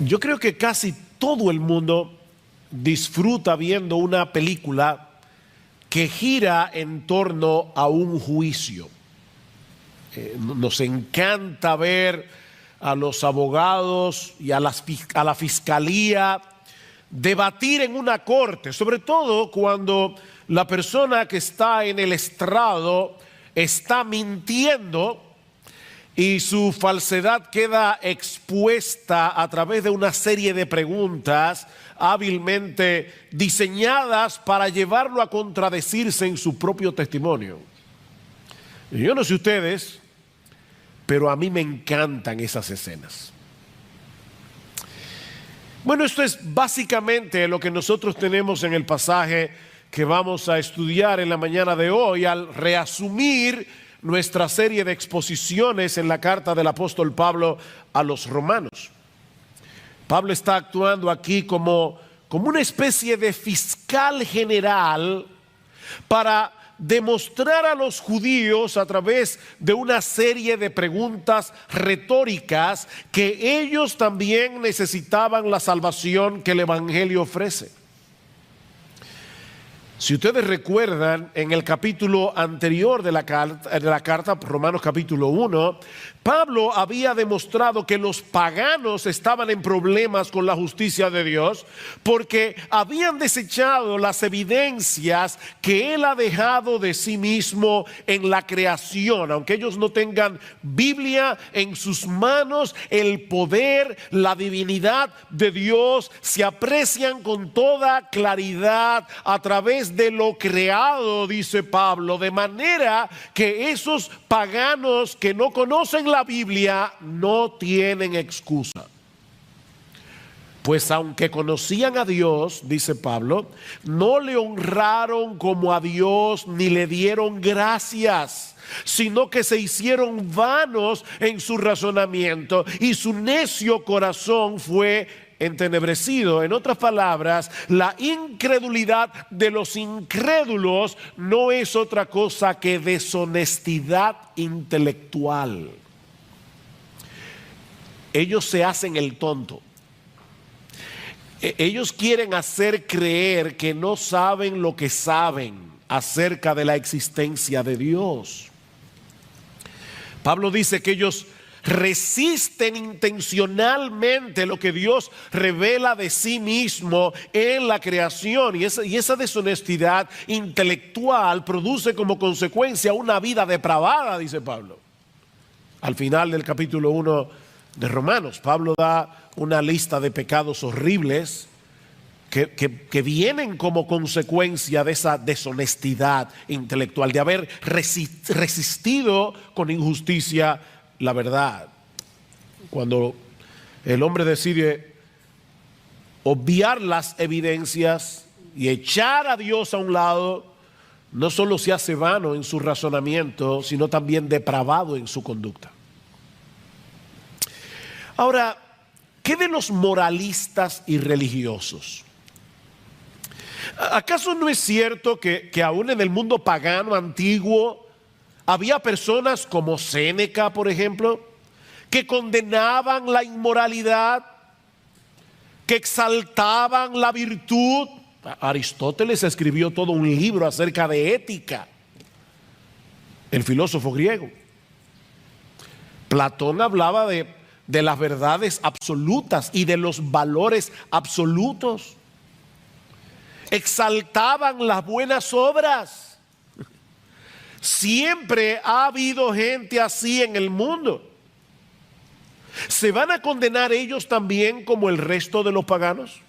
Yo creo que casi todo el mundo disfruta viendo una película que gira en torno a un juicio. Nos encanta ver a los abogados y a la fiscalía debatir en una corte, sobre todo cuando la persona que está en el estrado está mintiendo y su falsedad queda expuesta a través de una serie de preguntas hábilmente diseñadas para llevarlo a contradecirse en su propio testimonio. Yo no sé ustedes, pero a mí me encantan esas escenas. Bueno, esto es básicamente lo que nosotros tenemos en el pasaje que vamos a estudiar en la mañana de hoy al reasumir nuestra serie de exposiciones en la carta del apóstol Pablo a los romanos. Pablo está actuando aquí como una especie de fiscal general para demostrar a los judíos a través de una serie de preguntas retóricas que ellos también necesitaban la salvación que el Evangelio ofrece. Si ustedes recuerdan, en el capítulo anterior de la carta, Romanos capítulo 1, Pablo había demostrado que los paganos estaban en problemas con la justicia de Dios porque habían desechado las evidencias que Él ha dejado de sí mismo en la creación. Aunque ellos no tengan Biblia en sus manos, el poder, la divinidad de Dios se aprecian con toda claridad a través de lo creado, dice Pablo, de manera que esos paganos que no conocen la Biblia no tienen excusa. Pues aunque conocían a Dios, dice Pablo, no le honraron como a Dios ni le dieron gracias, sino que se hicieron vanos en su razonamiento y su necio corazón fue entenebrecido. En otras palabras, la incredulidad de los incrédulos no es otra cosa que deshonestidad intelectual. Ellos se hacen el tonto. Ellos quieren hacer creer que no saben lo que saben acerca de la existencia de Dios. Pablo dice que ellos resisten intencionalmente lo que Dios revela de sí mismo en la creación, y esa deshonestidad intelectual produce como consecuencia una vida depravada, dice Pablo. Al final del capítulo 1 de Romanos, Pablo da una lista de pecados horribles que vienen como consecuencia de esa deshonestidad intelectual, de haber resistido con injusticia la verdad. Cuando el hombre decide obviar las evidencias y echar a Dios a un lado, no solo se hace vano en su razonamiento, sino también depravado en su conducta. Ahora, ¿qué de los moralistas y religiosos? ¿Acaso no es cierto que aún en el mundo pagano antiguo había personas como Séneca, por ejemplo, que condenaban la inmoralidad, que exaltaban la virtud? Aristóteles escribió todo un libro acerca de ética, el filósofo griego. Platón hablaba de las verdades absolutas y de los valores absolutos. Exaltaban las buenas obras. Siempre ha habido gente así en el mundo. ¿Se van a condenar ellos también como el resto de los paganos?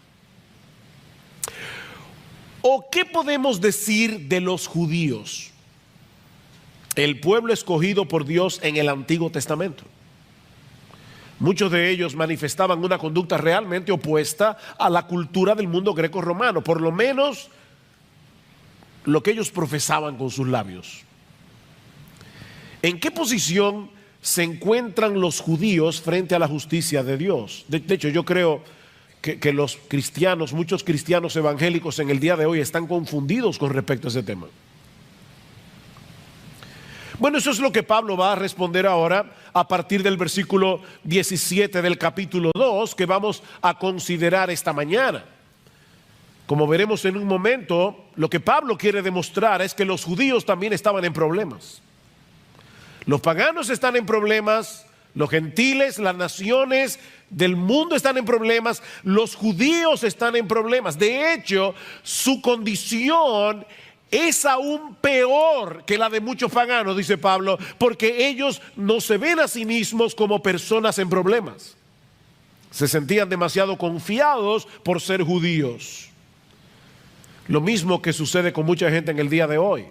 ¿O qué podemos decir de los judíos, el pueblo escogido por Dios en el Antiguo Testamento? Muchos de ellos manifestaban una conducta realmente opuesta a la cultura del mundo greco-romano, por lo menos lo que ellos profesaban con sus labios. ¿En qué posición se encuentran los judíos frente a la justicia de Dios? De hecho, yo creo que los cristianos, muchos cristianos evangélicos en el día de hoy están confundidos con respecto a ese tema. Bueno, eso es lo que Pablo va a responder ahora a partir del versículo 17 del capítulo 2 que vamos a considerar esta mañana. Como veremos en un momento, lo que Pablo quiere demostrar es que los judíos también estaban en problemas. Los paganos están en problemas, los gentiles, las naciones del mundo están en problemas, los judíos están en problemas. De hecho, su condición es aún peor que la de muchos paganos, dice Pablo, porque ellos no se ven a sí mismos como personas en problemas. Se sentían demasiado confiados por ser judíos. Lo mismo que sucede con mucha gente en el día de hoy.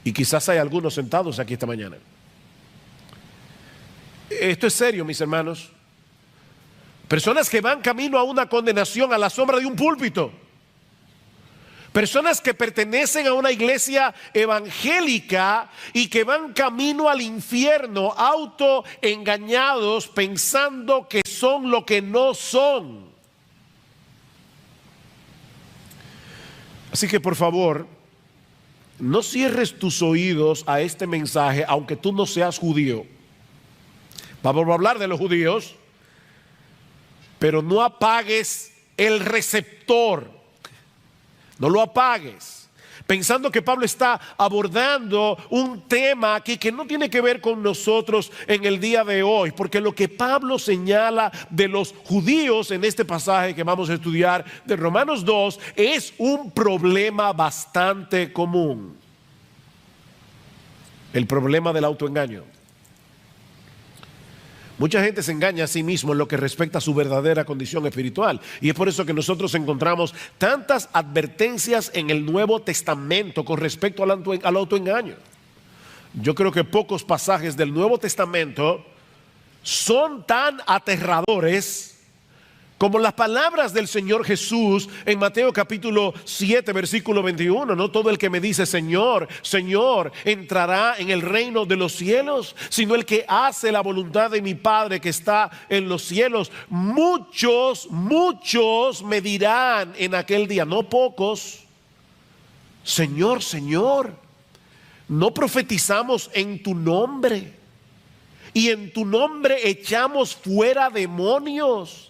Y quizás hay algunos sentados aquí esta mañana. Esto es serio, mis hermanos. Personas que van camino a una condenación a la sombra de un púlpito. Personas que pertenecen a una iglesia evangélica y que van camino al infierno, autoengañados, pensando que son lo que no son. Así que por favor, no cierres tus oídos a este mensaje, aunque tú no seas judío. Vamos a hablar de los judíos, pero no apagues el receptor. No lo apagues, pensando que Pablo está abordando un tema aquí que no tiene que ver con nosotros en el día de hoy, porque lo que Pablo señala de los judíos en este pasaje que vamos a estudiar de Romanos 2 es un problema bastante común. El problema del autoengaño. Mucha gente se engaña a sí mismo en lo que respecta a su verdadera condición espiritual. Y es por eso que nosotros encontramos tantas advertencias en el Nuevo Testamento con respecto al autoengaño. Yo creo que pocos pasajes del Nuevo Testamento son tan aterradores como las palabras del Señor Jesús en Mateo capítulo 7 versículo 21. No todo el que me dice Señor, Señor entrará en el reino de los cielos, sino el que hace la voluntad de mi Padre que está en los cielos. Muchos me dirán en aquel día, no pocos, Señor, Señor, no profetizamos en tu nombre y en tu nombre echamos fuera demonios.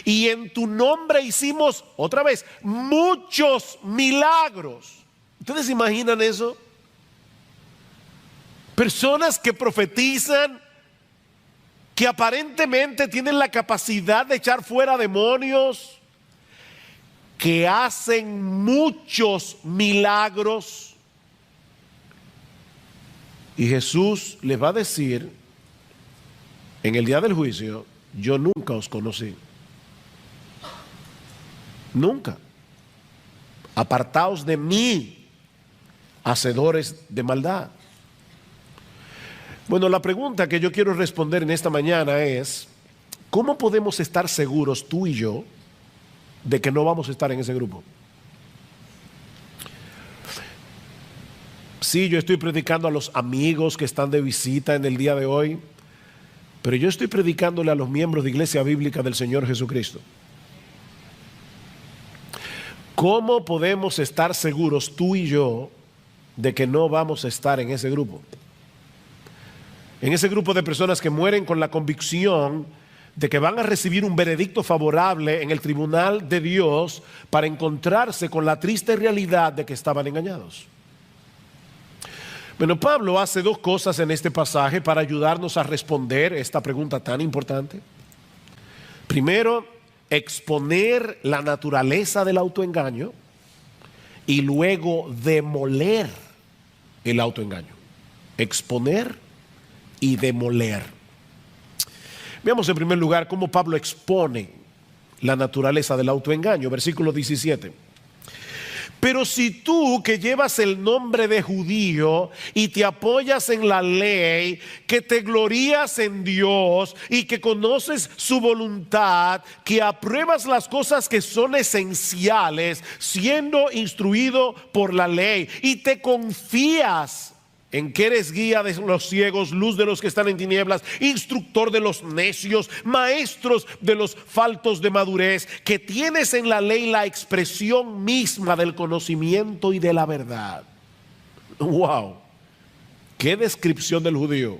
Y en tu nombre hicimos, otra vez, muchos milagros. ¿Ustedes imaginan eso? Personas que profetizan, que aparentemente tienen la capacidad de echar fuera demonios, que hacen muchos milagros. Y Jesús les va a decir en el día del juicio, yo nunca os conocí. Nunca. Apartaos de mí, hacedores de maldad. Bueno, la pregunta que yo quiero responder en esta mañana es, ¿cómo podemos estar seguros tú y yo de que no vamos a estar en ese grupo? Sí, yo estoy predicando a los amigos que están de visita en el día de hoy, pero yo estoy predicándole a los miembros de Iglesia Bíblica del Señor Jesucristo. ¿Cómo podemos estar seguros tú y yo de que no vamos a estar en ese grupo? En ese grupo de personas que mueren con la convicción de que van a recibir un veredicto favorable en el tribunal de Dios para encontrarse con la triste realidad de que estaban engañados. Bueno, Pablo hace dos cosas en este pasaje para ayudarnos a responder esta pregunta tan importante. Primero, exponer la naturaleza del autoengaño y luego demoler el autoengaño. Exponer y demoler. Veamos en primer lugar cómo Pablo expone la naturaleza del autoengaño. Versículo 17. Pero si tú que llevas el nombre de judío y te apoyas en la ley, que te glorías en Dios y que conoces su voluntad, que apruebas las cosas que son esenciales, siendo instruido por la ley y te confías en que eres guía de los ciegos, luz de los que están en tinieblas, instructor de los necios, maestros de los faltos de madurez, que tienes en la ley la expresión misma del conocimiento y de la verdad. Wow. Qué descripción del judío.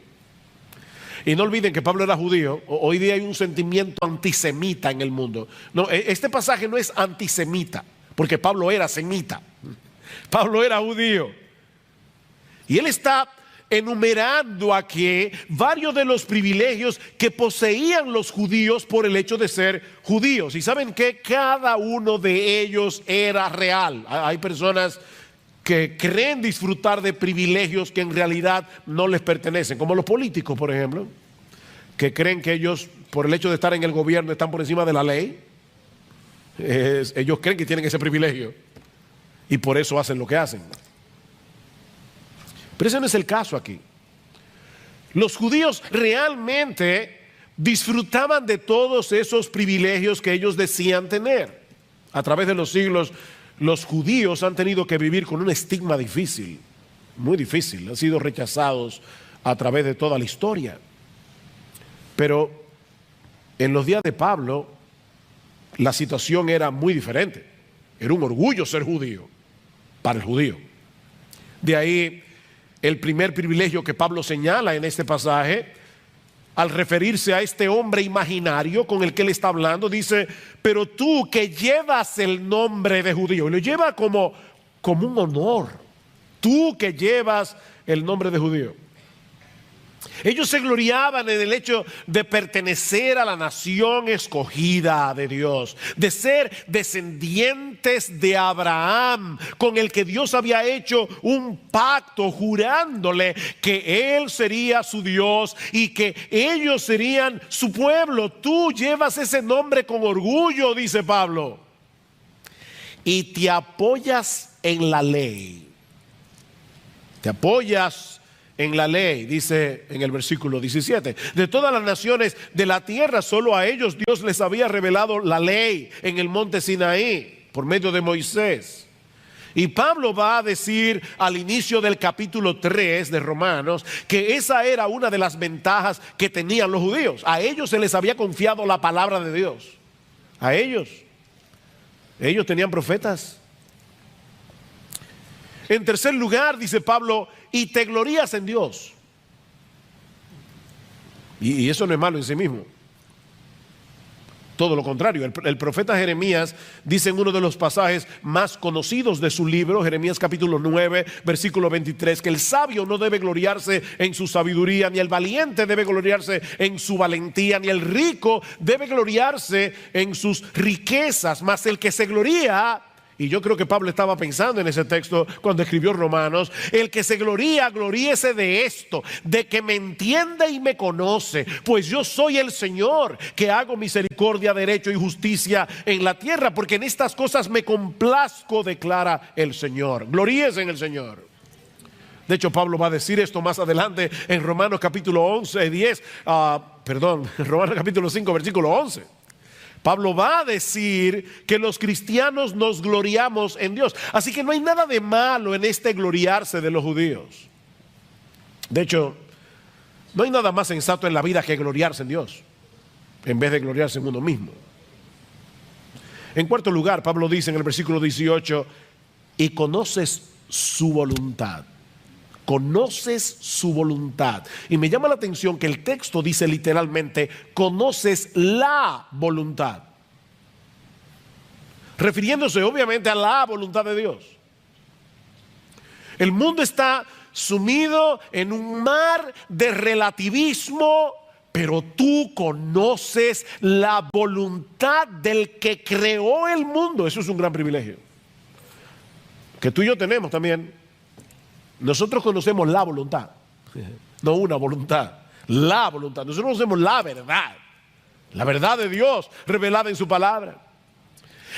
Y no olviden que Pablo era judío. Hoy día hay un sentimiento antisemita en el mundo. No, este pasaje no es antisemita, porque Pablo era semita. Pablo era judío. Y él está enumerando aquí varios de los privilegios que poseían los judíos por el hecho de ser judíos. Y saben que cada uno de ellos era real. Hay personas que creen disfrutar de privilegios que en realidad no les pertenecen, como los políticos, por ejemplo, que creen que ellos, por el hecho de estar en el gobierno, están por encima de la ley. Ellos creen que tienen ese privilegio y por eso hacen lo que hacen. Pero ese no es el caso aquí. Los judíos realmente disfrutaban de todos esos privilegios que ellos decían tener. A través de los siglos, los judíos han tenido que vivir con un estigma difícil, muy difícil. Han sido rechazados a través de toda la historia. Pero en los días de Pablo, la situación era muy diferente. Era un orgullo ser judío para el judío. De ahí el primer privilegio que Pablo señala en este pasaje, al referirse a este hombre imaginario con el que él está hablando, dice: pero tú que llevas el nombre de judío, y lo lleva como un honor, tú que llevas el nombre de judío. Ellos se gloriaban en el hecho de pertenecer a la nación escogida de Dios, de ser descendientes de Abraham, con el que Dios había hecho un pacto jurándole que Él sería su Dios y que ellos serían su pueblo. Tú llevas ese nombre con orgullo, dice Pablo, y te apoyas en la ley. Te apoyas en la ley, dice en el versículo 17. De todas las naciones de la tierra, solo a ellos Dios les había revelado la ley en el monte Sinaí, por medio de Moisés. Y Pablo va a decir al inicio del capítulo 3 de Romanos que esa era una de las ventajas que tenían los judíos. A ellos se les había confiado la palabra de Dios. A ellos tenían profetas. En tercer lugar, dice Pablo, y te glorías en Dios. Y eso no es malo en sí mismo. Todo lo contrario, el profeta Jeremías dice en uno de los pasajes más conocidos de su libro, Jeremías capítulo 9, versículo 23, que el sabio no debe gloriarse en su sabiduría, ni el valiente debe gloriarse en su valentía, ni el rico debe gloriarse en sus riquezas, mas el que se gloría, y yo creo que Pablo estaba pensando en ese texto cuando escribió Romanos, el que se gloría, gloríese de esto, de que me entiende y me conoce, pues yo soy el Señor, que hago misericordia, derecho y justicia en la tierra, porque en estas cosas me complazco, declara el Señor. Gloríese en el Señor. De hecho, Pablo va a decir esto más adelante en Romanos capítulo 10, Romanos capítulo 5, versículo 11. Pablo va a decir que los cristianos nos gloriamos en Dios. Así que no hay nada de malo en este gloriarse de los judíos. De hecho, no hay nada más sensato en la vida que gloriarse en Dios, en vez de gloriarse en uno mismo. En cuarto lugar, Pablo dice en el versículo 18, y conoces su voluntad. Conoces su voluntad. Y me llama la atención que el texto dice literalmente, conoces la voluntad, refiriéndose obviamente a la voluntad de Dios. El mundo está sumido en un mar de relativismo, pero tú conoces la voluntad del que creó el mundo. Eso es un gran privilegio que tú y yo tenemos también. Nosotros conocemos la voluntad, no una voluntad, la voluntad. Nosotros conocemos la verdad de Dios revelada en su palabra.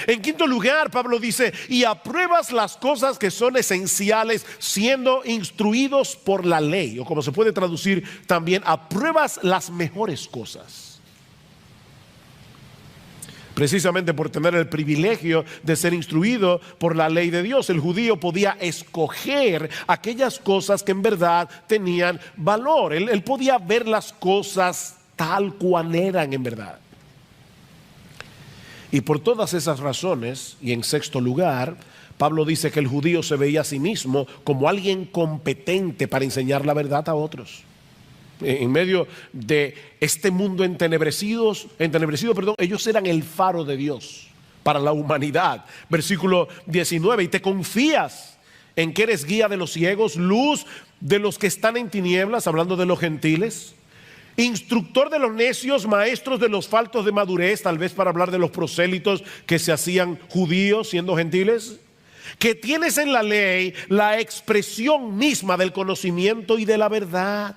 En quinto lugar, Pablo dice, y apruebas las cosas que son esenciales siendo instruidos por la ley, o como se puede traducir también, apruebas las mejores cosas. Precisamente por tener el privilegio de ser instruido por la ley de Dios, el judío podía escoger aquellas cosas que en verdad tenían valor. Él podía ver las cosas tal cual eran en verdad. Y por todas esas razones, y en sexto lugar, Pablo dice que el judío se veía a sí mismo como alguien competente para enseñar la verdad a otros. En medio de este mundo entenebrecido, ellos eran el faro de Dios para la humanidad. Versículo 19, y te confías en que eres guía de los ciegos, luz de los que están en tinieblas, hablando de los gentiles, instructor de los necios, maestros de los faltos de madurez, tal vez para hablar de los prosélitos que se hacían judíos siendo gentiles, que tienes en la ley la expresión misma del conocimiento y de la verdad.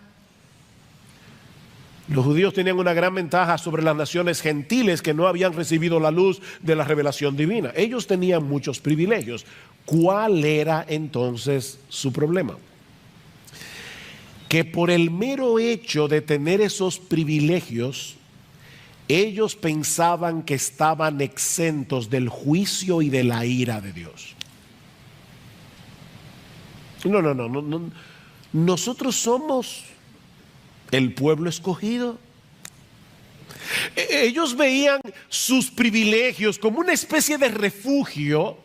Los judíos tenían una gran ventaja sobre las naciones gentiles que no habían recibido la luz de la revelación divina. Ellos tenían muchos privilegios. ¿Cuál era entonces su problema? Que por el mero hecho de tener esos privilegios, ellos pensaban que estaban exentos del juicio y de la ira de Dios. No. Nosotros somos el pueblo escogido. Ellos veían sus privilegios como una especie de refugio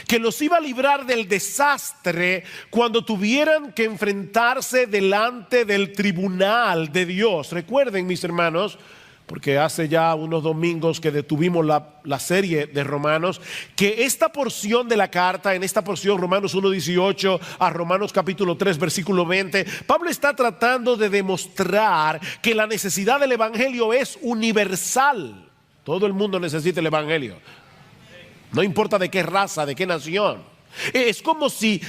que los iba a librar del desastre cuando tuvieran que enfrentarse delante del tribunal de Dios. Recuerden, mis hermanos, porque hace ya unos domingos que detuvimos la serie de Romanos, que esta porción de la carta, en esta porción Romanos 1:18 a Romanos capítulo 3 versículo 20, Pablo está tratando de demostrar que la necesidad del evangelio es universal. Todo el mundo necesita el evangelio, no importa de qué raza, de qué nación. Es como si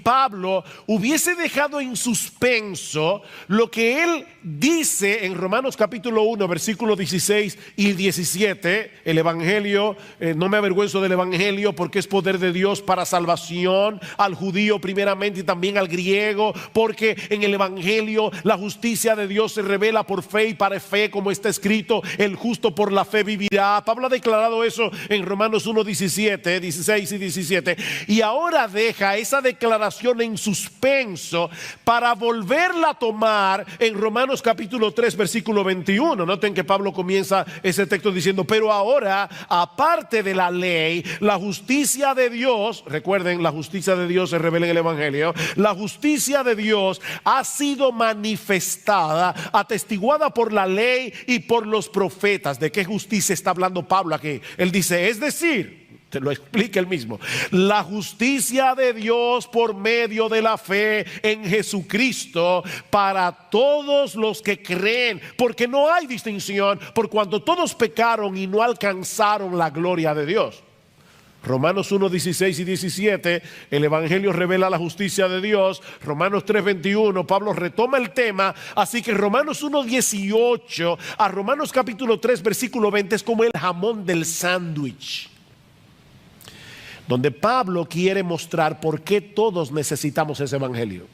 Pablo hubiese dejado en suspenso lo que él dice en Romanos capítulo 1 versículos 16 y 17. El evangelio, no me avergüenzo del evangelio porque es poder de Dios para salvación al judío primeramente y también al griego, porque en el evangelio la justicia de Dios se revela por fe y para fe, como está escrito, el justo por la fe vivirá. Pablo ha declarado eso en Romanos 1, 16 y 17. Y ahora deja esa declaración en suspenso para volverla a tomar en Romanos capítulo 3 versículo 21. Noten que Pablo comienza ese texto diciendo: pero ahora, aparte de la ley, la justicia de Dios, recuerden, la justicia de Dios se revela en el evangelio, la justicia de Dios ha sido manifestada, atestiguada por la ley y por los profetas. ¿De qué justicia está hablando Pablo aquí? Él dice, es decir, te lo explica él mismo, la justicia de Dios por medio de la fe en Jesucristo para todos los que creen, porque no hay distinción, por cuanto todos pecaron y no alcanzaron la gloria de Dios. Romanos 1, 16 y 17, el evangelio revela la justicia de Dios. Romanos 3, 21, Pablo retoma el tema. Así que Romanos 1, 18 a Romanos capítulo 3 versículo 20 es como el jamón del sándwich, donde Pablo quiere mostrar por qué todos necesitamos ese evangelio.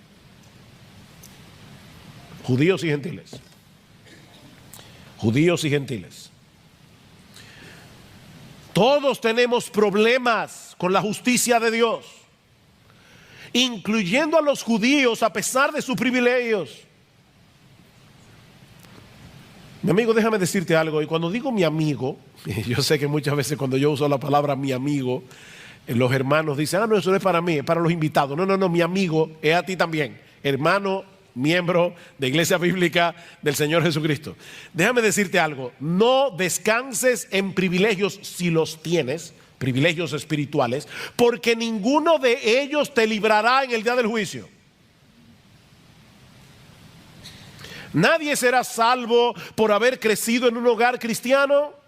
Judíos y gentiles. Judíos y gentiles. Todos tenemos problemas con la justicia de Dios, incluyendo a los judíos a pesar de sus privilegios. Mi amigo, déjame decirte algo. Y cuando digo mi amigo, yo sé que muchas veces cuando yo uso la palabra mi amigo, los hermanos dicen, no, eso no es para mí, es para los invitados. No, mi amigo es a ti también, hermano, miembro de Iglesia Bíblica del Señor Jesucristo. Déjame decirte algo, no descanses en privilegios si los tienes, privilegios espirituales, porque ninguno de ellos te librará en el día del juicio. Nadie será salvo por haber crecido en un hogar cristiano.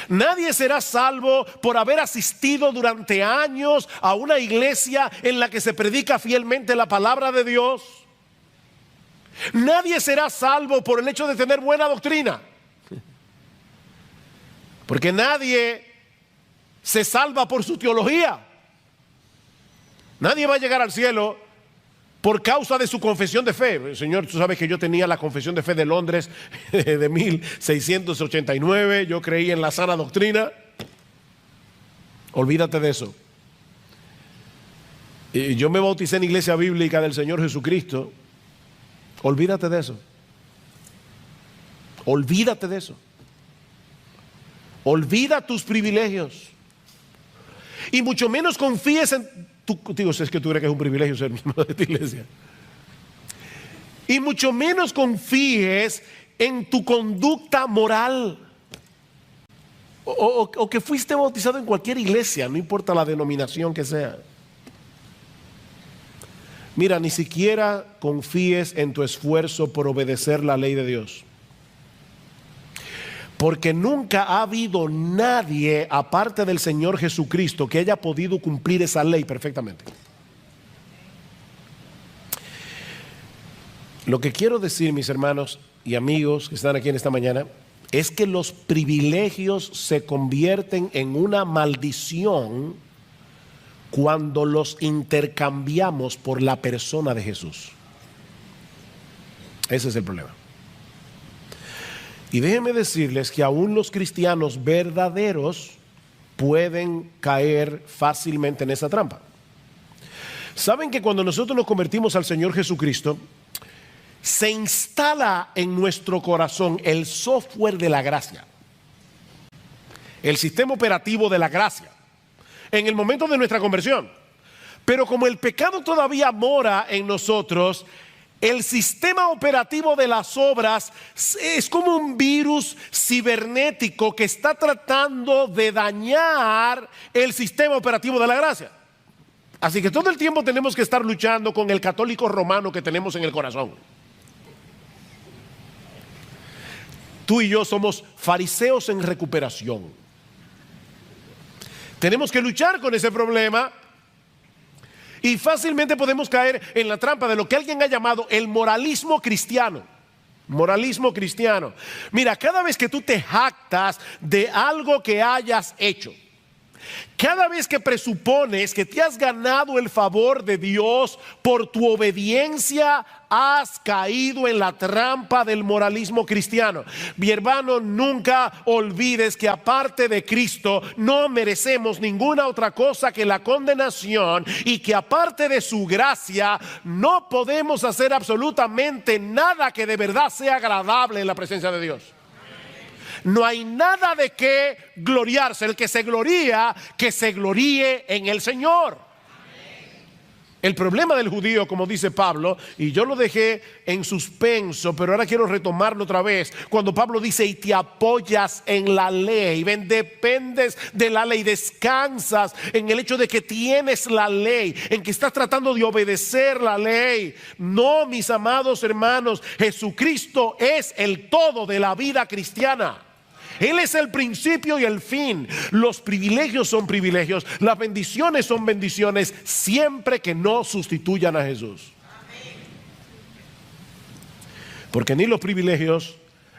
Nadie será salvo por haber asistido durante años a una iglesia en la que se predica fielmente la palabra de Dios. Nadie será salvo por el hecho de tener buena doctrina, porque nadie se salva por su teología. Nadie va a llegar al cielo por causa de su confesión de fe. Señor, tú sabes que yo tenía la confesión de fe de Londres de 1689. Yo creí en la sana doctrina. Olvídate de eso. Y yo me bauticé en Iglesia Bíblica del Señor Jesucristo. Olvídate de eso. Olvídate de eso. Olvida tus privilegios. Y mucho menos confíes en tu... Digo, es que tú crees que es un privilegio ser miembro de esta iglesia. Y mucho menos confíes en tu conducta moral. O que fuiste bautizado en cualquier iglesia, no importa la denominación que sea. Mira, ni siquiera confíes en tu esfuerzo por obedecer la ley de Dios. Porque nunca ha habido nadie, aparte del Señor Jesucristo, que haya podido cumplir esa ley perfectamente. Lo que quiero decir, mis hermanos y amigos que están aquí en esta mañana, es que los privilegios se convierten en una maldición cuando los intercambiamos por la persona de Jesús. Ese es el problema. Y déjenme decirles que aún los cristianos verdaderos pueden caer fácilmente en esa trampa. ¿Saben que cuando nosotros nos convertimos al Señor Jesucristo, se instala en nuestro corazón el software de la gracia, el sistema operativo de la gracia, en el momento de nuestra conversión? Pero como el pecado todavía mora en nosotros, el sistema operativo de las obras es como un virus cibernético que está tratando de dañar el sistema operativo de la gracia. Así que todo el tiempo tenemos que estar luchando con el católico romano que tenemos en el corazón. Tú y yo somos fariseos en recuperación. Tenemos que luchar con ese problema y fácilmente podemos caer en la trampa de lo que alguien ha llamado el moralismo cristiano. Moralismo cristiano. Mira, cada vez que tú te jactas de algo que hayas hecho, cada vez que presupones que te has ganado el favor de Dios por tu obediencia, has caído en la trampa del moralismo cristiano. Mi hermano, nunca olvides que aparte de Cristo no merecemos ninguna otra cosa que la condenación, y que aparte de su gracia no podemos hacer absolutamente nada que de verdad sea agradable en la presencia de Dios. No hay nada de qué gloriarse. El que se gloría, que se gloríe en el Señor. El problema del judío, como dice Pablo, y yo lo dejé en suspenso, pero ahora quiero retomarlo otra vez, cuando Pablo dice: y te apoyas en la ley. Ven, dependes de la ley, descansas en el hecho de que tienes la ley, en que estás tratando de obedecer la ley. No, mis amados hermanos, Jesucristo es el todo de la vida cristiana. Él es el principio y el fin. Los privilegios son privilegios, las bendiciones son bendiciones, siempre que no sustituyan a Jesús. Porque ni los privilegios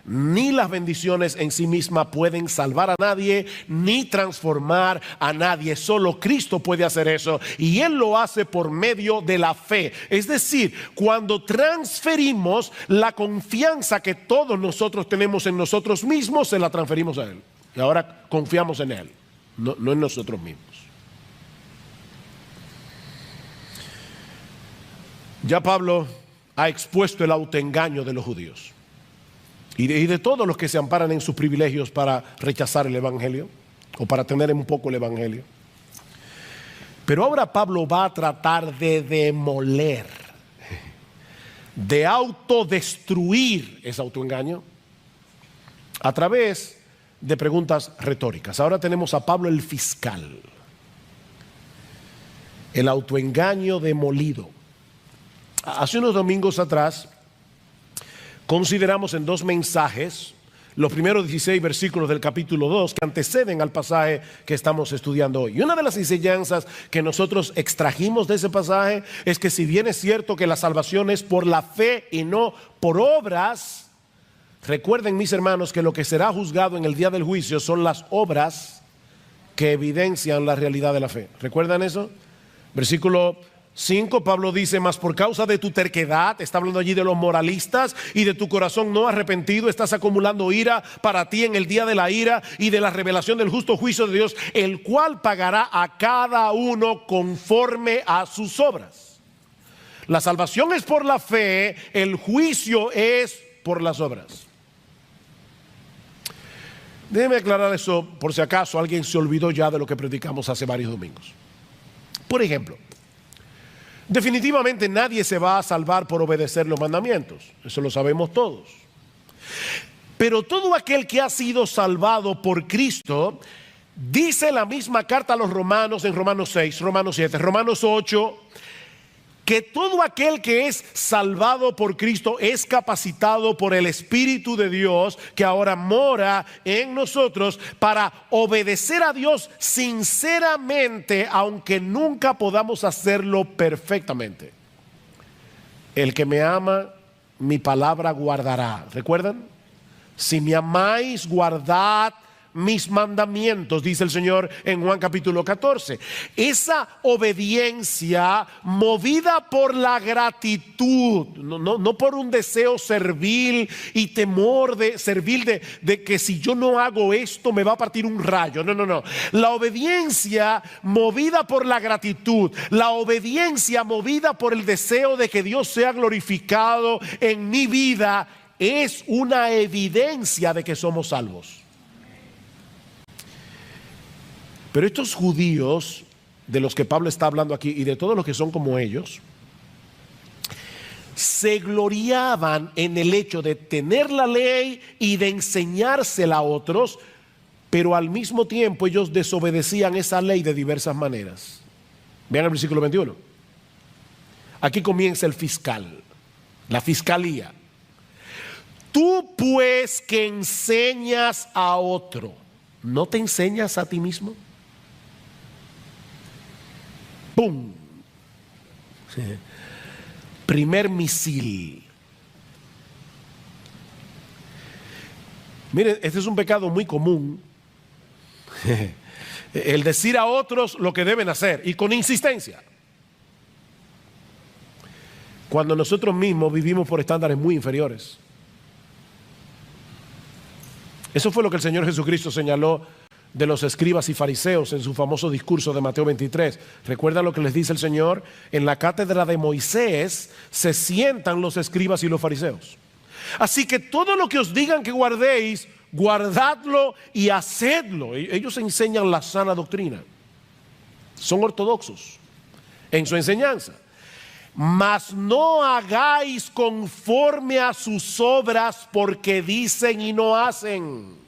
ni las bendiciones en sí mismas pueden salvar a nadie ni transformar a nadie. Solo Cristo puede hacer eso, y Él lo hace por medio de la fe. Es decir, cuando transferimos la confianza que todos nosotros tenemos en nosotros mismos, se la transferimos a Él. Y ahora confiamos en Él, no en nosotros mismos. Ya Pablo ha expuesto el autoengaño de los judíos y de todos los que se amparan en sus privilegios para rechazar el evangelio o para tener un poco el evangelio. Pero ahora Pablo va a tratar de demoler, de autodestruir ese autoengaño a través de preguntas retóricas. Ahora tenemos a Pablo el fiscal. El autoengaño demolido. Hace unos domingos atrás consideramos en dos mensajes los primeros 16 versículos del capítulo 2 que anteceden al pasaje que estamos estudiando hoy. Y una de las enseñanzas que nosotros extrajimos de ese pasaje es que, si bien es cierto que la salvación es por la fe y no por obras, recuerden, mis hermanos, que lo que será juzgado en el día del juicio son las obras que evidencian la realidad de la fe. ¿Recuerdan eso? Versículo 5, Pablo dice: mas por causa de tu terquedad, está hablando allí de los moralistas, y de tu corazón no arrepentido, estás acumulando ira para ti en el día de la ira y de la revelación del justo juicio de Dios, el cual pagará a cada uno conforme a sus obras. La salvación es por la fe, el juicio es por las obras. Déjeme aclarar eso por si acaso alguien se olvidó ya de lo que predicamos hace varios domingos. Por ejemplo, definitivamente nadie se va a salvar por obedecer los mandamientos. Eso lo sabemos todos. Pero todo aquel que ha sido salvado por Cristo, dice la misma carta a los romanos en Romanos 6, Romanos 7, Romanos 8, que todo aquel que es salvado por Cristo es capacitado por el Espíritu de Dios que ahora mora en nosotros para obedecer a Dios sinceramente, aunque nunca podamos hacerlo perfectamente. El que me ama, mi palabra guardará. ¿Recuerdan? Si me amáis, guardad mis mandamientos, dice el Señor en Juan capítulo 14. Esa obediencia movida por la gratitud, no por un deseo servil y temor de servil de que si yo no hago esto me va a partir un rayo. No. La obediencia movida por la gratitud, la obediencia movida por el deseo de que Dios sea glorificado en mi vida, es una evidencia de que somos salvos. Pero estos judíos de los que Pablo está hablando aquí y de todos los que son como ellos, se gloriaban en el hecho de tener la ley y de enseñársela a otros, pero al mismo tiempo ellos desobedecían esa ley de diversas maneras. Vean el versículo 21. Aquí comienza el fiscal, la fiscalía. Tú pues que enseñas a otro, ¿no te enseñas a ti mismo? ¡Pum! Primer misil. Miren, este es un pecado muy común. El decir a otros lo que deben hacer y con insistencia. Cuando nosotros mismos vivimos por estándares muy inferiores. Eso fue lo que el Señor Jesucristo señaló de los escribas y fariseos en su famoso discurso de Mateo 23. ¿Recuerda lo que les dice el Señor? En la cátedra de Moisés se sientan los escribas y los fariseos. Así que todo lo que os digan que guardéis, guardadlo y hacedlo. Ellos enseñan la sana doctrina. Son ortodoxos en su enseñanza. Mas no hagáis conforme a sus obras, porque dicen y no hacen.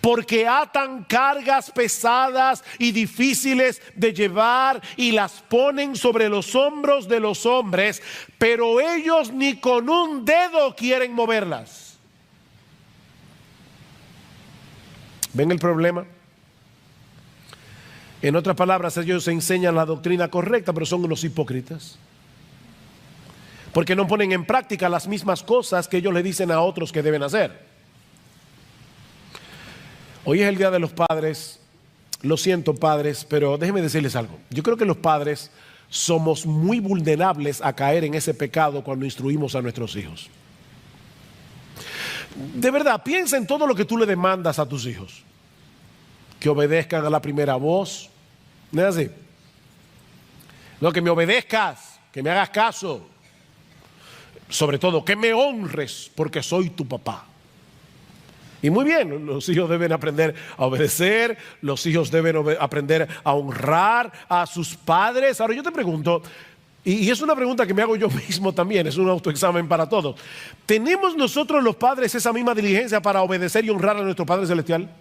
Porque atan cargas pesadas y difíciles de llevar y las ponen sobre los hombros de los hombres, pero ellos ni con un dedo quieren moverlas. ¿Ven el problema? En otras palabras, ellos enseñan la doctrina correcta, pero son unos hipócritas. Porque no ponen en práctica las mismas cosas que ellos le dicen a otros que deben hacer. Hoy es el Día de los Padres. Lo siento, padres, pero déjenme decirles algo. Yo creo que los padres somos muy vulnerables a caer en ese pecado cuando instruimos a nuestros hijos. De verdad, piensa en todo lo que tú le demandas a tus hijos. Que obedezcan a la primera voz. ¿No es así? No, que me obedezcas, que me hagas caso. Sobre todo, que me honres porque soy tu papá. Y muy bien, los hijos deben aprender a obedecer, los hijos deben aprender a honrar a sus padres. Ahora yo te pregunto, y es una pregunta que me hago yo mismo también, es un autoexamen para todos. ¿Tenemos nosotros los padres esa misma diligencia para obedecer y honrar a nuestro Padre Celestial?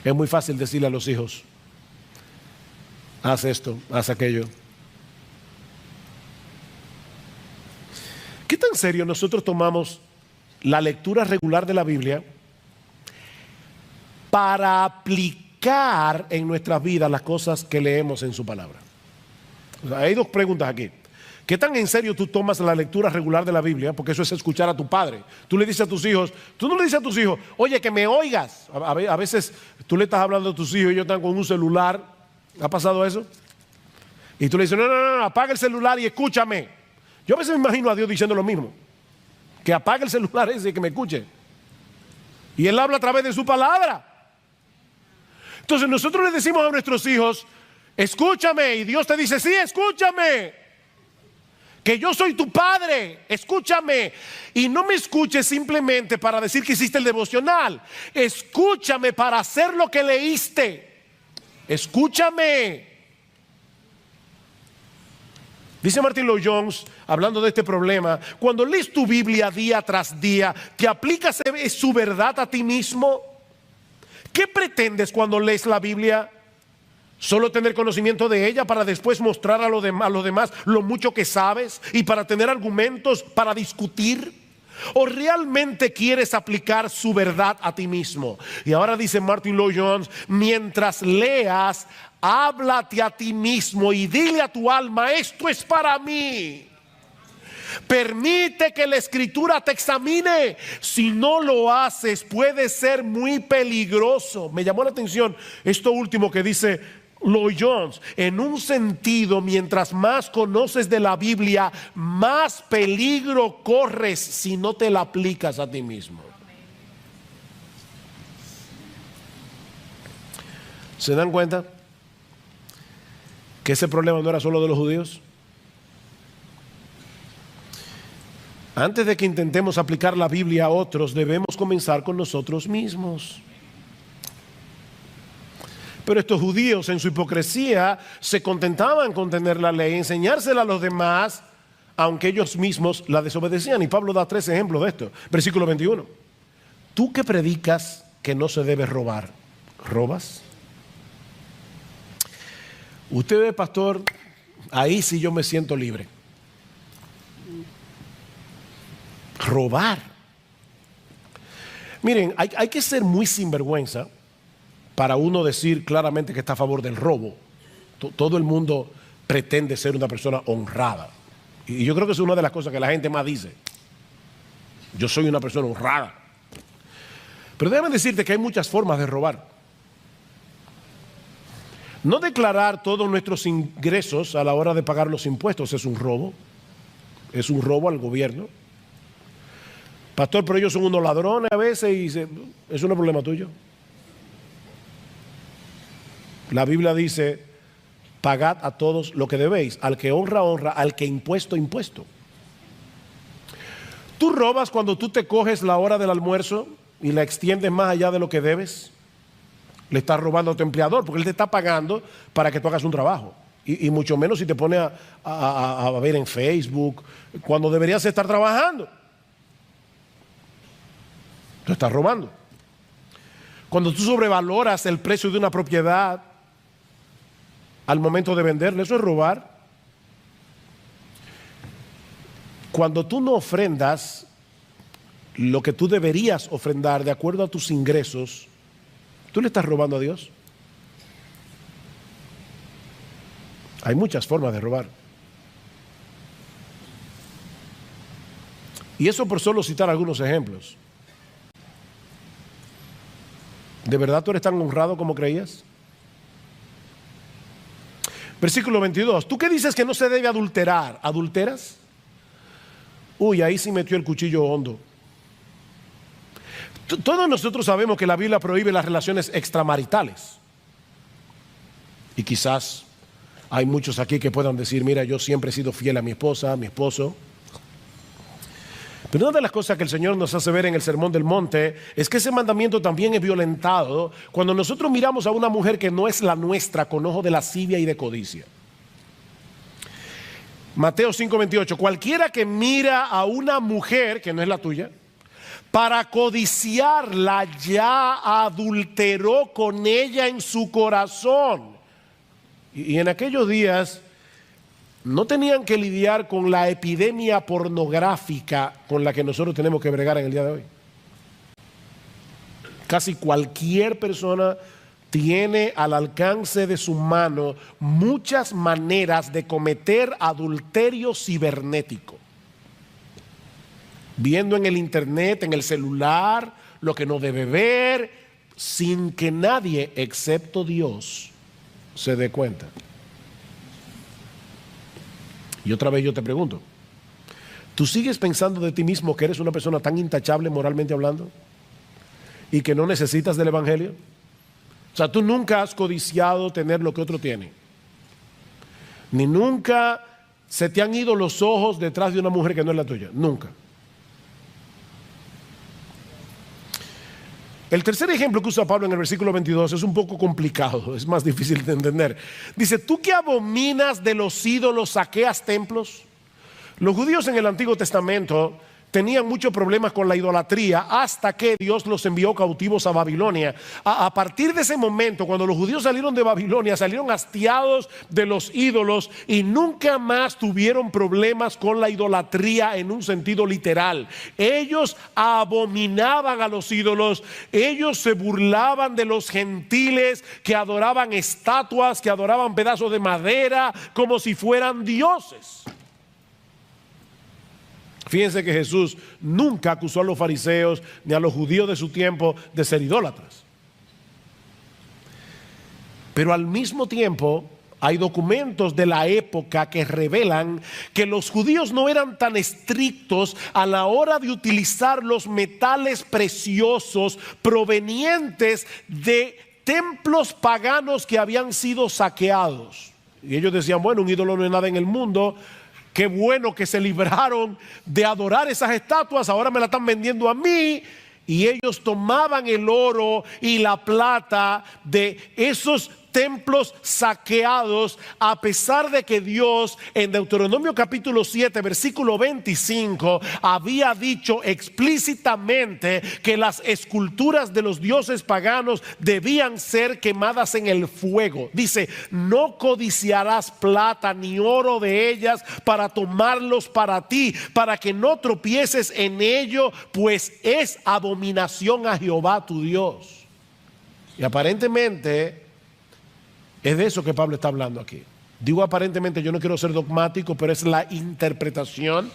Es muy fácil decirle a los hijos, haz esto, haz aquello. ¿Qué tan serio nosotros tomamos la lectura regular de la Biblia para aplicar en nuestras vidas las cosas que leemos en su palabra? O sea, hay dos preguntas aquí. ¿Qué tan en serio tú tomas la lectura regular de la Biblia? Porque eso es escuchar a tu padre. Tú le dices a tus hijos, tú no le dices a tus hijos, oye, que me oigas. A veces tú le estás hablando a tus hijos y ellos están con un celular. ¿Ha pasado eso? Y tú le dices, no, apaga el celular y escúchame. Yo a veces me imagino a Dios diciendo lo mismo. Que apague el celular ese y que me escuche. Y Él habla a través de su palabra. Entonces nosotros le decimos a nuestros hijos, escúchame. Y Dios te dice, sí, escúchame. que yo soy tu padre, escúchame. Y no me escuches simplemente para decir que hiciste el devocional. Escúchame para hacer lo que leíste. Escúchame. Dice Martin Lloyd-Jones, hablando de este problema, cuando lees tu Biblia día tras día, ¿te aplicas su verdad a ti mismo? ¿Qué pretendes cuando lees la Biblia? ¿Solo tener conocimiento de ella para después mostrar a los demás lo mucho que sabes y para tener argumentos para discutir? ¿O realmente quieres aplicar su verdad a ti mismo? Y ahora dice Martin Lloyd-Jones, mientras leas, háblate a ti mismo y dile a tu alma, esto es para mí. Permite que la escritura te examine. Si no lo haces, puede ser muy peligroso. Me llamó la atención esto último que dice Lloyd-Jones. En un sentido, mientras más conoces de la Biblia, más peligro corres si no te la aplicas a ti mismo. ¿Se dan cuenta que ese problema no era solo de los judíos? Antes de que intentemos aplicar la Biblia a otros, debemos comenzar con nosotros mismos. Pero estos judíos en su hipocresía se contentaban con tener la ley, enseñársela a los demás, aunque ellos mismos la desobedecían. Y Pablo da 3 ejemplos de esto. Versículo 21. Tú que predicas que no se debe robar, ¿robas? Usted ve, pastor, ahí sí yo me siento libre. Robar. Miren, hay que ser muy sinvergüenza para uno decir claramente que está a favor del robo. Todo el mundo pretende ser una persona honrada. Y yo creo que es una de las cosas que la gente más dice. Yo soy una persona honrada. Pero déjame decirte que hay muchas formas de robar. No declarar todos nuestros ingresos a la hora de pagar los impuestos es un robo. Es un robo al gobierno. Pastor, pero ellos son unos ladrones a veces y eso no es problema tuyo. La Biblia dice, pagad a todos lo que debéis. Al que honra, honra. Al que impuesto, impuesto. ¿Tú robas cuando tú te coges la hora del almuerzo y la extiendes más allá de lo que debes? Le estás robando a tu empleador porque él te está pagando para que tú hagas un trabajo. Y mucho menos si te pones a ver en Facebook cuando deberías estar trabajando. Tú estás robando. Cuando tú sobrevaloras el precio de una propiedad al momento de venderla, eso es robar. Cuando tú no ofrendas lo que tú deberías ofrendar de acuerdo a tus ingresos, ¿tú le estás robando a Dios? Hay muchas formas de robar. Y eso por solo citar algunos ejemplos. ¿De verdad tú eres tan honrado como creías? Versículo 22. ¿Tú qué dices que no se debe adulterar? ¿Adulteras? Uy, ahí sí metió el cuchillo hondo. Todos nosotros sabemos que la Biblia prohíbe las relaciones extramaritales. Y quizás hay muchos aquí que puedan decir, mira, yo siempre he sido fiel a mi esposa, a mi esposo. Pero una de las cosas que el Señor nos hace ver en el Sermón del Monte es que ese mandamiento también es violentado cuando nosotros miramos a una mujer que no es la nuestra con ojo de lascivia y de codicia. Mateo 5:28, cualquiera que mira a una mujer que no es la tuya, para codiciarla ya adulteró con ella en su corazón. Y en aquellos días no tenían que lidiar con la epidemia pornográfica con la que nosotros tenemos que bregar en el día de hoy. Casi cualquier persona tiene al alcance de su mano muchas maneras de cometer adulterio cibernético. Viendo en el internet, en el celular, lo que no debe ver, sin que nadie, excepto Dios, se dé cuenta. Y otra vez yo te pregunto, ¿tú sigues pensando de ti mismo que eres una persona tan intachable moralmente hablando y que no necesitas del evangelio? O sea, tú nunca has codiciado tener lo que otro tiene, ni nunca se te han ido los ojos detrás de una mujer que no es la tuya? Nunca. El tercer ejemplo que usa Pablo en el versículo 22 es un poco complicado, es más difícil de entender. Dice, ¿tú que abominas de los ídolos saqueas templos? Los judíos en el Antiguo Testamento tenían muchos problemas con la idolatría hasta que Dios los envió cautivos a Babilonia. A partir de ese momento, cuando los judíos salieron de Babilonia, salieron hastiados de los ídolos y nunca más tuvieron problemas con la idolatría en un sentido literal. Ellos abominaban a los ídolos, ellos se burlaban de los gentiles que adoraban estatuas, que adoraban pedazos de madera como si fueran dioses. Fíjense que Jesús nunca acusó a los fariseos ni a los judíos de su tiempo de ser idólatras. Pero al mismo tiempo hay documentos de la época que revelan que los judíos no eran tan estrictos a la hora de utilizar los metales preciosos provenientes de templos paganos que habían sido saqueados. Y ellos decían, bueno, un ídolo no es nada en el mundo. Qué bueno que se libraron de adorar esas estatuas, ahora me la están vendiendo a mí. Y ellos tomaban el oro y la plata de esos templos saqueados, a pesar de que Dios en Deuteronomio capítulo 7 versículo 25 había dicho explícitamente que las esculturas de los dioses paganos debían ser quemadas en el fuego. Dice, no codiciarás plata ni oro de ellas para tomarlos para ti, para que no tropieces en ello, pues es abominación a Jehová tu Dios. Y aparentemente es de eso que Pablo está hablando aquí. Digo aparentemente, yo no quiero ser dogmático, pero es la interpretación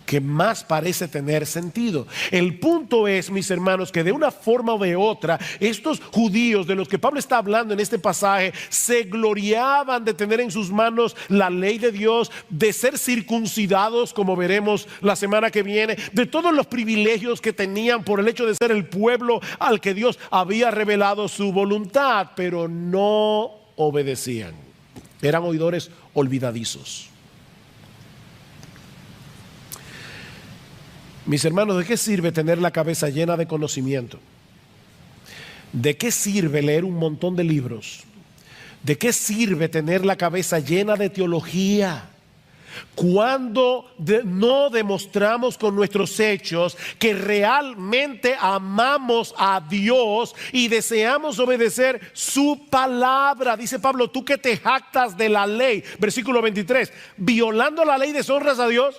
que más parece tener sentido. El punto es, mis hermanos, que de una forma o de otra, estos judíos de los que Pablo está hablando en este pasaje, se gloriaban de tener en sus manos la ley de Dios, de ser circuncidados, como veremos la semana que viene, de todos los privilegios que tenían por el hecho de ser el pueblo al que Dios había revelado su voluntad, pero no obedecían. Eran oidores olvidadizos. Mis hermanos, ¿de qué sirve tener la cabeza llena de conocimiento? ¿De qué sirve leer un montón de libros? ¿De qué sirve tener la cabeza llena de teología cuando no demostramos con nuestros hechos que realmente amamos a Dios y deseamos obedecer su palabra? Dice Pablo, tú que te jactas de la ley, versículo 23, violando la ley deshonras a Dios.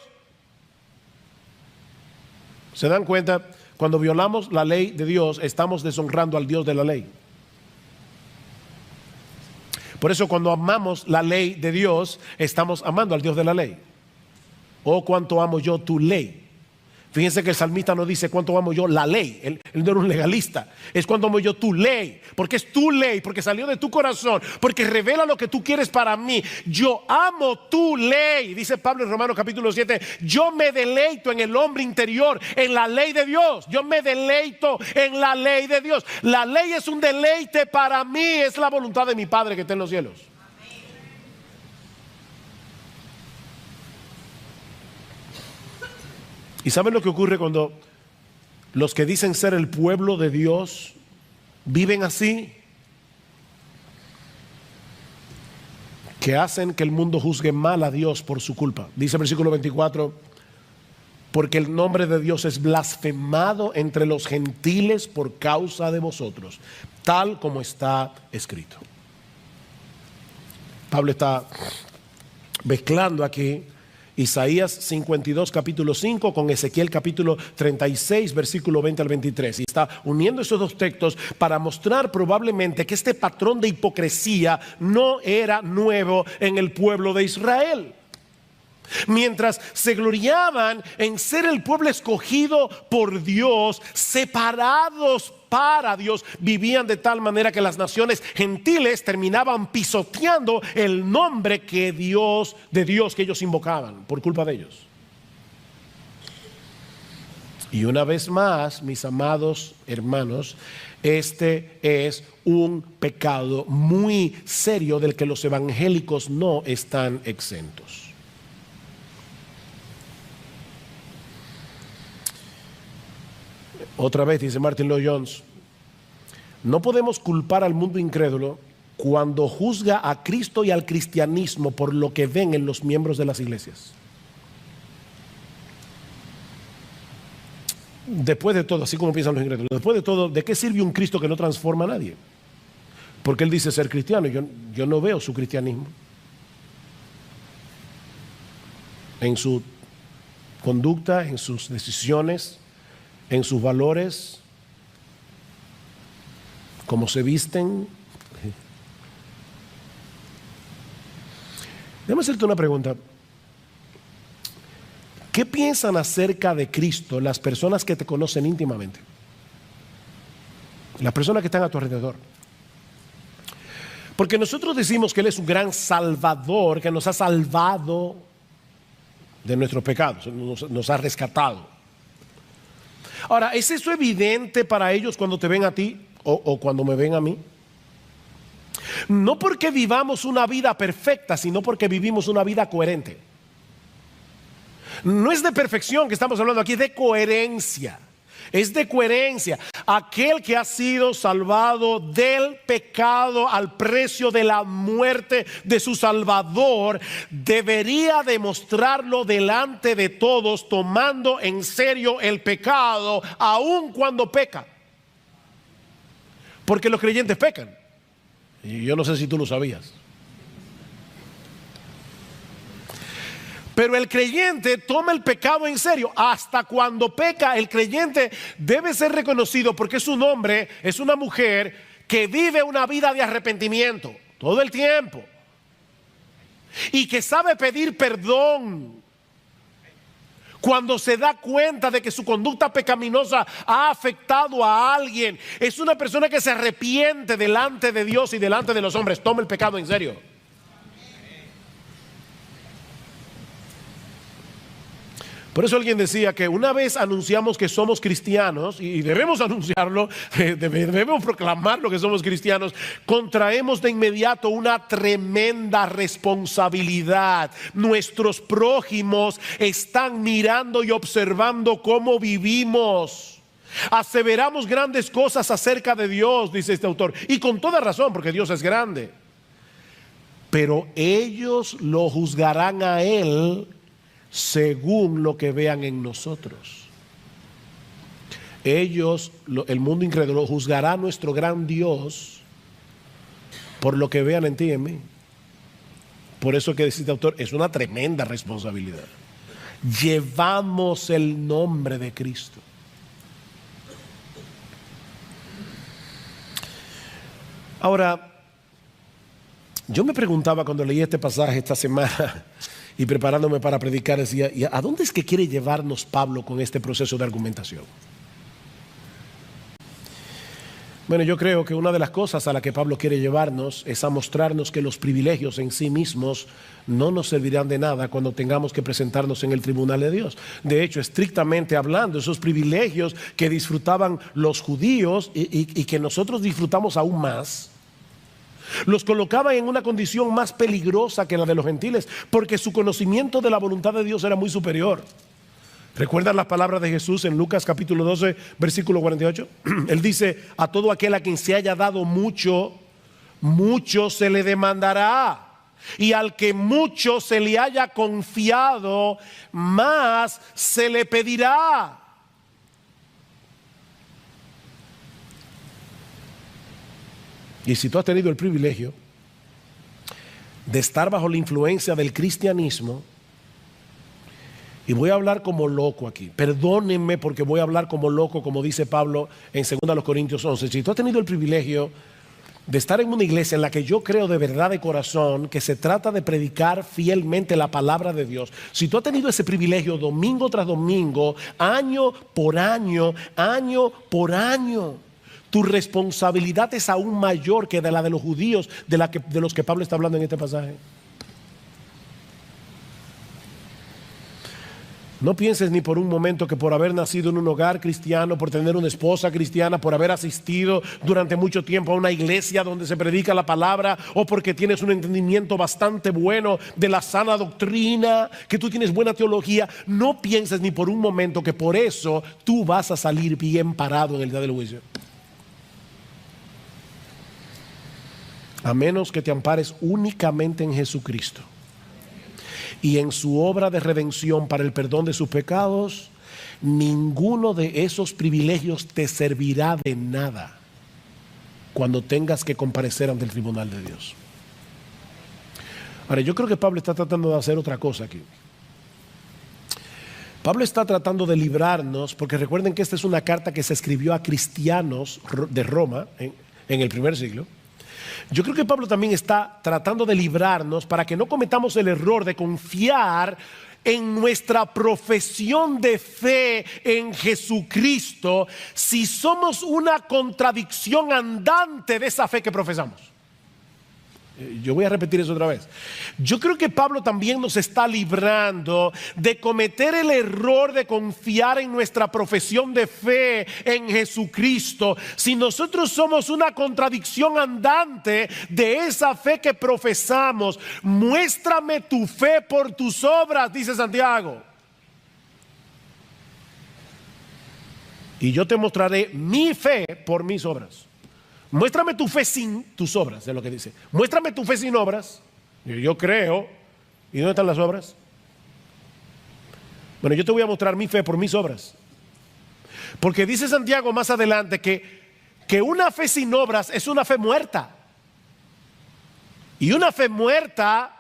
¿Se dan cuenta? Cuando violamos la ley de Dios, estamos deshonrando al Dios de la ley. Por eso cuando amamos la ley de Dios, estamos amando al Dios de la ley. Oh, cuánto amo yo tu ley. Fíjense que el salmista no dice cuánto amo yo la ley. Él no era un legalista. Es cuánto amo yo tu ley. Porque es tu ley, porque salió de tu corazón, porque revela lo que tú quieres para mí. Yo amo tu ley. Dice Pablo en Romanos capítulo 7. Yo me deleito en el hombre interior, en la ley de Dios. Yo me deleito en la ley de Dios. La ley es un deleite para mí. Es la voluntad de mi Padre que está en los cielos. ¿Y saben lo que ocurre cuando los que dicen ser el pueblo de Dios viven así? Que hacen que el mundo juzgue mal a Dios por su culpa. Dice el versículo 24, porque el nombre de Dios es blasfemado entre los gentiles por causa de vosotros, tal como está escrito. Pablo está mezclando aquí Isaías 52 capítulo 5 con Ezequiel capítulo 36 versículo 20 al 23, y está uniendo esos dos textos para mostrar probablemente que este patrón de hipocresía no era nuevo en el pueblo de Israel. Mientras se gloriaban en ser el pueblo escogido por Dios, separados para Dios, vivían de tal manera que las naciones gentiles terminaban pisoteando el nombre de Dios que ellos invocaban por culpa de ellos. Y una vez más, mis amados hermanos, este es un pecado muy serio del que los evangélicos no están exentos. Otra vez dice Martin Lloyd-Jones, no podemos culpar al mundo incrédulo cuando juzga a Cristo y al cristianismo por lo que ven en los miembros de las iglesias. Después de todo, así como piensan los incrédulos, después de todo, ¿de qué sirve un Cristo que no transforma a nadie? Porque él dice ser cristiano y yo no veo su cristianismo en su conducta, en sus decisiones, en sus valores, cómo se visten. Déjame hacerte una pregunta. ¿Qué piensan acerca de Cristo las personas que te conocen íntimamente? Las personas que están a tu alrededor. Porque nosotros decimos que Él es un gran salvador, que nos ha salvado de nuestros pecados, nos ha rescatado. Ahora, ¿es eso evidente para ellos cuando te ven a ti o cuando me ven a mí? No porque vivamos una vida perfecta, sino porque vivimos una vida coherente. No es de perfección que estamos hablando aquí, es de coherencia. Es de coherencia. Aquel que ha sido salvado del pecado al precio de la muerte de su Salvador debería demostrarlo delante de todos, tomando en serio el pecado, aun cuando peca. Porque los creyentes pecan. Y yo no sé si tú lo sabías. Pero el creyente toma el pecado en serio. Hasta cuando peca, el creyente debe ser reconocido porque es un hombre, es una mujer que vive una vida de arrepentimiento todo el tiempo. Y que sabe pedir perdón cuando se da cuenta de que su conducta pecaminosa ha afectado a alguien. Es una persona que se arrepiente delante de Dios y delante de los hombres. Toma el pecado en serio. Por eso alguien decía que una vez anunciamos que somos cristianos, y debemos anunciarlo, debemos proclamar lo que somos cristianos, contraemos de inmediato una tremenda responsabilidad. Nuestros prójimos están mirando y observando cómo vivimos. Aseveramos grandes cosas acerca de Dios, dice este autor, y con toda razón, porque Dios es grande. Pero ellos lo juzgarán a Él según lo que vean en nosotros. Ellos, el mundo incrédulo, juzgará a nuestro gran Dios por lo que vean en ti y en mí. Por eso que dice este autor, es una tremenda responsabilidad. Llevamos el nombre de Cristo. Ahora, yo me preguntaba cuando leí este pasaje esta semana y preparándome para predicar, decía, ¿y a dónde es que quiere llevarnos Pablo con este proceso de argumentación? Bueno, yo creo que una de las cosas a la que Pablo quiere llevarnos es a mostrarnos que los privilegios en sí mismos no nos servirán de nada cuando tengamos que presentarnos en el tribunal de Dios. De hecho, estrictamente hablando, esos privilegios que disfrutaban los judíos y que nosotros disfrutamos aún más, los colocaban en una condición más peligrosa que la de los gentiles, porque su conocimiento de la voluntad de Dios era muy superior. ¿Recuerdan las palabras de Jesús en Lucas capítulo 12, versículo 48? Él dice, a todo aquel a quien se haya dado mucho, mucho se le demandará. Y al que mucho se le haya confiado, más se le pedirá. Y si tú has tenido el privilegio de estar bajo la influencia del cristianismo, y voy a hablar como loco aquí, perdónenme porque voy a hablar como loco, como dice Pablo en 2 Corintios 11, si tú has tenido el privilegio de estar en una iglesia en la que yo creo de verdad de corazón que se trata de predicar fielmente la palabra de Dios, si tú has tenido ese privilegio domingo tras domingo, año por año, tu responsabilidad es aún mayor que de la de los judíos de los que Pablo está hablando en este pasaje. No pienses ni por un momento que por haber nacido en un hogar cristiano, por tener una esposa cristiana, por haber asistido durante mucho tiempo a una iglesia donde se predica la palabra, o porque tienes un entendimiento bastante bueno de la sana doctrina, que tú tienes buena teología, no pienses ni por un momento que por eso tú vas a salir bien parado en el día del juicio. A menos que te ampares únicamente en Jesucristo y en su obra de redención para el perdón de sus pecados, ninguno de esos privilegios te servirá de nada cuando tengas que comparecer ante el tribunal de Dios. Ahora, yo creo que Pablo está tratando de hacer otra cosa aquí. Pablo está tratando de librarnos, porque recuerden que esta es una carta que se escribió a cristianos de Roma en el primer siglo. Yo creo que Pablo también está tratando de librarnos para que no cometamos el error de confiar en nuestra profesión de fe en Jesucristo si somos una contradicción andante de esa fe que profesamos. Yo voy a repetir eso otra vez. Yo creo que Pablo también nos está librando de cometer el error de confiar en nuestra profesión de fe en Jesucristo si nosotros somos una contradicción andante de esa fe que profesamos. Muéstrame tu fe por tus obras, dice Santiago, y yo te mostraré mi fe por mis obras. Muéstrame tu fe sin tus obras, es lo que dice. Muéstrame tu fe sin obras. Yo creo. ¿Y dónde están las obras? Bueno, yo te voy a mostrar mi fe por mis obras. Porque dice Santiago más adelante que una fe sin obras es una fe muerta. Y una fe muerta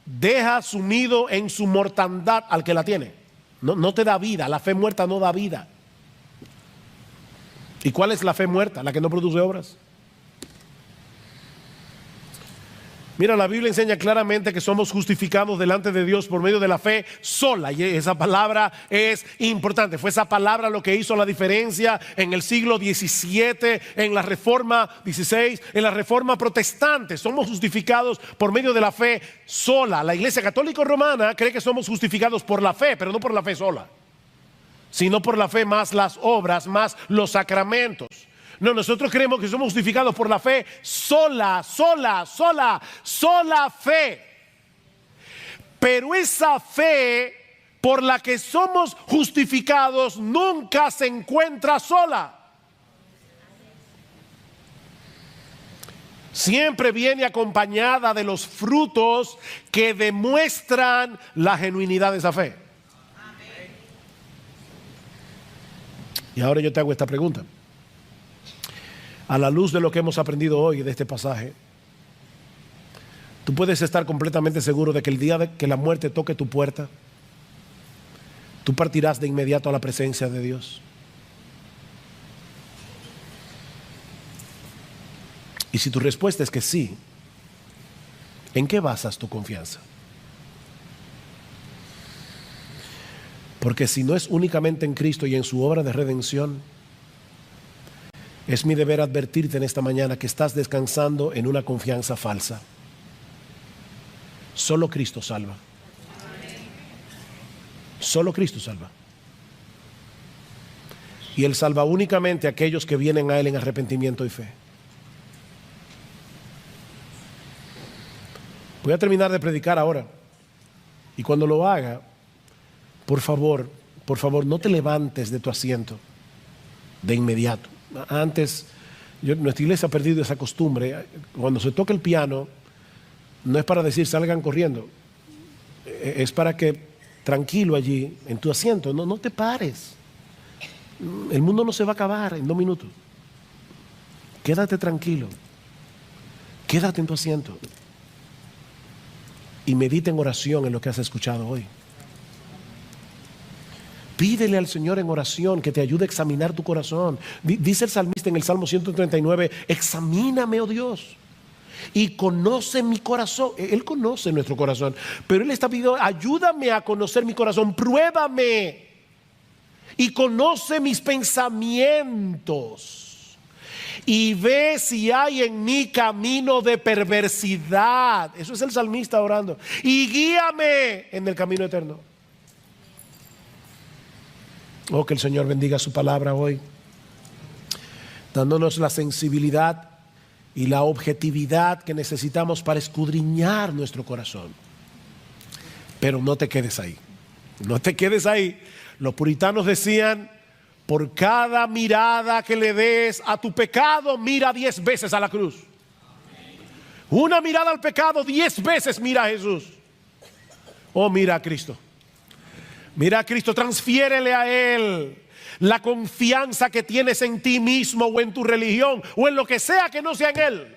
deja sumido en su mortandad al que la tiene. No te da vida. La fe muerta no da vida. ¿Y cuál es la fe muerta? La que no produce obras. Mira, la Biblia enseña claramente que somos justificados delante de Dios por medio de la fe sola. Y esa palabra es importante. Fue esa palabra lo que hizo la diferencia en el siglo XVII, en la Reforma XVI, en la Reforma Protestante. Somos justificados por medio de la fe sola. La Iglesia Católica Romana cree que somos justificados por la fe, pero no por la fe sola, sino por la fe más las obras, más los sacramentos. No, nosotros creemos que somos justificados por la fe sola fe. Pero esa fe por la que somos justificados nunca se encuentra sola. Siempre viene acompañada de los frutos que demuestran la genuinidad de esa fe. Y ahora yo te hago esta pregunta. A la luz de lo que hemos aprendido hoy de este pasaje, tú puedes estar completamente seguro de que el día de que la muerte toque tu puerta, tú partirás de inmediato a la presencia de Dios. Y si tu respuesta es que sí, ¿en qué basas tu confianza? Porque si no es únicamente en Cristo y en su obra de redención, es mi deber advertirte en esta mañana que estás descansando en una confianza falsa. Solo Cristo salva. Solo Cristo salva. Y Él salva únicamente a aquellos que vienen a Él en arrepentimiento y fe. Voy a terminar de predicar ahora. Y cuando lo haga, por favor, no te levantes de tu asiento de inmediato. Antes, nuestra iglesia ha perdido esa costumbre. Cuando se toca el piano, no es para decir salgan corriendo. Es para que tranquilo allí, en tu asiento, no te pares. El mundo no se va a acabar en 2 minutos. Quédate tranquilo. Quédate en tu asiento. Y medita en oración en lo que has escuchado hoy. Pídele al Señor en oración que te ayude a examinar tu corazón. Dice el salmista en el Salmo 139, examíname, oh Dios, y conoce mi corazón. Él conoce nuestro corazón, pero Él está pidiendo, ayúdame a conocer mi corazón, pruébame y conoce mis pensamientos y ve si hay en mí camino de perversidad. Eso es el salmista orando. Y guíame en el camino eterno. Oh, que el Señor bendiga su palabra hoy, dándonos la sensibilidad y la objetividad que necesitamos para escudriñar nuestro corazón. Pero no te quedes ahí, no te quedes ahí. Los puritanos decían: por cada mirada que le des a tu pecado, mira 10 veces a la cruz. Una mirada al pecado, 10 veces mira a Jesús. Oh, mira a Cristo. Mira a Cristo, transfiérele a Él la confianza que tienes en ti mismo o en tu religión o en lo que sea que no sea en Él.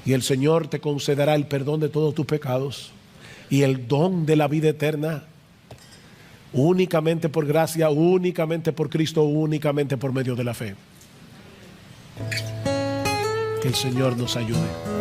Y el Señor te concederá el perdón de todos tus pecados y el don de la vida eterna, únicamente por gracia, únicamente por Cristo, únicamente por medio de la fe. Que el Señor nos ayude.